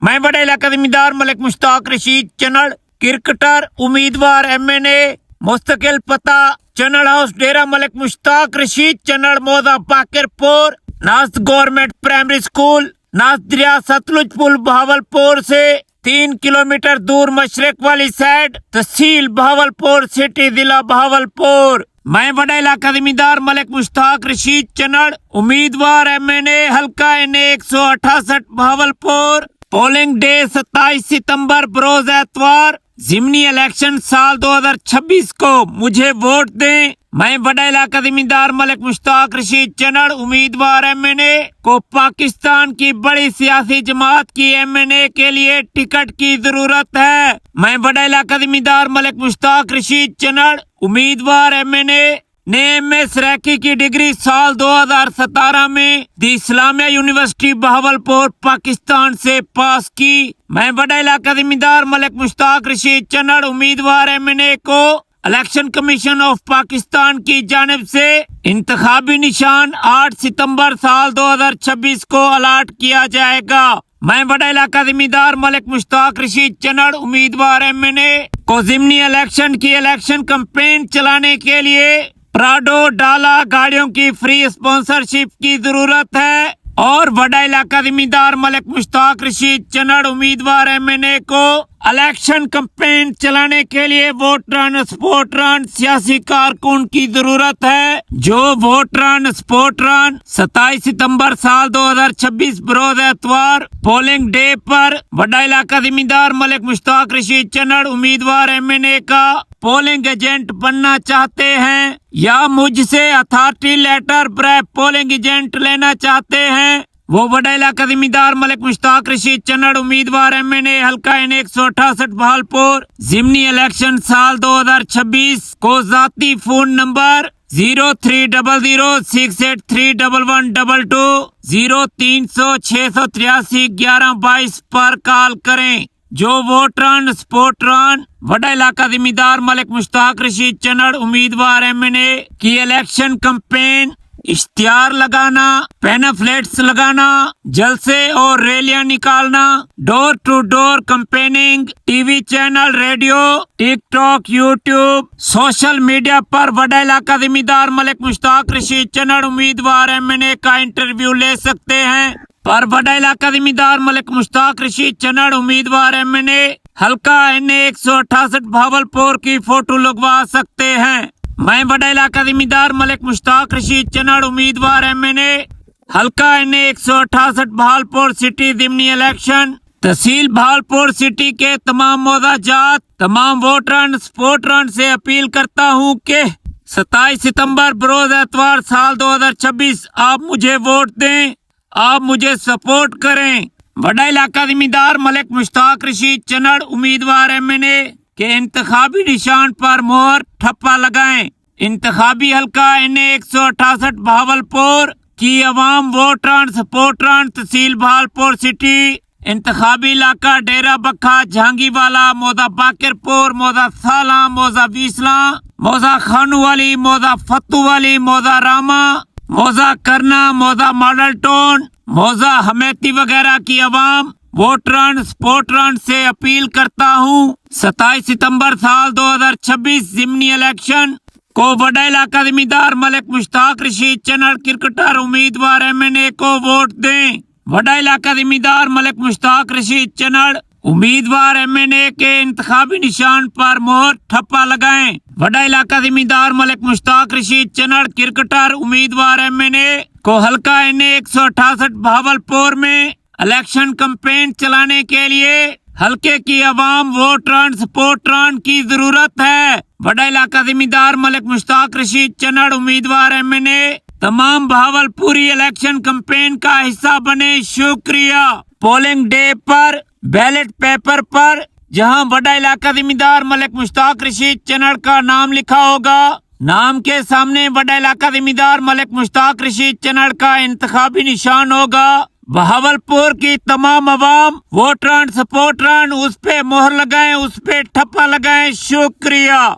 میں بڑا علاقہ زمیندار ملک مشتاق رشید چنڑ کرکٹر امیدوار MNA مستقل پتہ چنڑ ہاؤس ڈیرہ ملک مشتاق رشید چنڑ موضع باقر پور ناست گورنمنٹ پرائمری اسکول ناست دریا ستلج پل بہاولپور سے 3 کلومیٹر دور مشرق والی سائڈ تحصیل بہاولپور سٹی ضلع بہاولپور۔ میں بڑا علاقہ زمیندار ملک مشتاق رشید چنڑ امیدوار MNA حلقہ NA 168 بہاولپور۔ پولنگ ڈے 27 ستمبر بروز اتوار ضمنی الیکشن سال 2026 کو مجھے ووٹ دیں۔ میں بڑا علاقہ زمیندار ملک مشتاق رشید چنڑ امیدوار MNA کو پاکستان کی بڑی سیاسی جماعت کی MNA کے لیے ٹکٹ کی ضرورت ہے۔ میں بڑا علاقہ زمیندار ملک مشتاق رشید چنڑ امیدوار MNA نے MS ریکی کی ڈگری سال 2017 میں دی اسلامیہ یونیورسٹی بہاولپور پاکستان سے پاس کی۔ میں بڑا علاقہ زمیندار ملک مشتاق رشید چنڑ امیدوار MNA کو الیکشن کمیشن آف پاکستان کی جانب سے انتخابی نشان 8 ستمبر سال 2026 کو الاٹ کیا جائے گا۔ میں بڑا علاقہ زمیندار ملک مشتاق رشید چنڑ امیدوار MNA کو ضمنی الیکشن کی الیکشن کمپین چلانے کے لیے پراڈو ڈالا گاڑیوں کی فری اسپانسرشپ کی ضرورت ہے، اور بڑا علاقہ زمیندار ملک مشتاق رشید چنڑ امیدوار MNA کو الیکشن کمپین چلانے کے لیے ووٹران سپورٹران سیاسی کارکن کی ضرورت ہے، جو ووٹران سپورٹران 27 ستمبر سال 2026 بروز اتوار پولنگ ڈے پر بڑا علاقہ زمیندار ملک مشتاق رشید چنڑ امیدوار MNA کا پولنگ ایجنٹ بننا چاہتے ہیں یا مجھ سے اتھارٹی لیٹر برائے پولنگ ایجنٹ لینا چاہتے ہیں، وہ بڑا علاقہ زمیندار ملک مشتاق رشید چنڑ امیدوار MNA حلقہ NA 168 بہاولپور ضمنی الیکشن سال 2026 کو ذاتی فون نمبر 0300683112 0300 683 1122 پر کال کریں۔ جو ووٹران سپورٹران بڑا علاقہ زمیندار ملک مشتاق رشید چنڑ امیدوار MNA کی الیکشن کمپین اشتہار لگانا، پینفلیٹس لگانا، جلسے اور ریلیاں نکالنا، door to door campaigning, T V channel, radio, TikTok, YouTube, social media پر بڑا علاقہ زمیندار ملک مشتاق رشید چنڑ امیدوار MNA کا انٹرویو لے سکتے ہیں، پر بڑا علاقہ زمیندار ملک مشتاق رشید چنڑ امیدوار MNA حلقہ NA 168 بہاولپور کی فوٹو لگوا سکتے ہیں۔ میں بڑا علاقہ زمیندار ملک مشتاق رشید چنڑ امیدوار MNA حلقہ NA 168 بہاولپور سٹی ضمنی الیکشن تحصیل بہاولپور سٹی کے تمام موضع جات تمام ووٹران سپورٹران سے اپیل کرتا ہوں کہ 27 ستمبر بروز اتوار سال 2026 آپ مجھے ووٹ دیں، آپ مجھے سپورٹ کریں۔ بڑا علاقہ زمیندار ملک مشتاق رشید چنڑ امیدوار MNA کے انتخابی نشان پر مہر ٹھپا لگائیں۔ انتخابی حلقہ NA 168 بہاولپور کی عوام ووٹران سپورٹران تحصیل بہاولپور سٹی انتخابی علاقہ ڈیرہ بکھا جہانگی والا موضع باقر پور موضع سالاں موضع ویسلاں موضع خانو والی موضع فتو والی موضع راما موضع کرنا موضع ماڈل ٹون موضع ہمیتی وغیرہ کی عوام ووٹران سپورٹران سے اپیل کرتا ہوں 27 ستمبر سال 2026 ضمنی الیکشن کو بڑا علاقہ زمیندار ملک مشتاق رشید چنڑ کرکٹر امیدوار MNA کو ووٹ دیں۔ بڑا علاقہ زمیندار ملک مشتاق رشید چنڑ امیدوار MNA کے انتخابی نشان پر مہر ٹھپا لگائیں۔ بڑا علاقہ زمیندار ملک مشتاق رشید چنڑ کرکٹر امیدوار MNA کو حلقہ NA 168 بہاولپور میں الیکشن کمپین چلانے کے لیے حلقے کی عوام ووٹران سپورٹران کی ضرورت ہے۔ بڑا علاقہ زمیندار ملک مشتاق رشید چنڑ امیدوار MNA تمام بہاولپوری الیکشن کمپین کا حصہ بنے۔ شکریہ۔ پولنگ ڈے پر بیلٹ پیپر پر جہاں بڑا علاقہ زمیندار ملک مشتاق رشید چنڑ کا نام لکھا ہوگا، نام کے سامنے بڑا علاقہ زمیندار ملک مشتاق رشید چنڑ کا انتخابی نشان ہوگا۔ بہاولپور کی تمام عوام ووٹران سپورٹران اس پہ مہر لگائیں، اس پہ ٹھپا لگائیں۔ شکریہ۔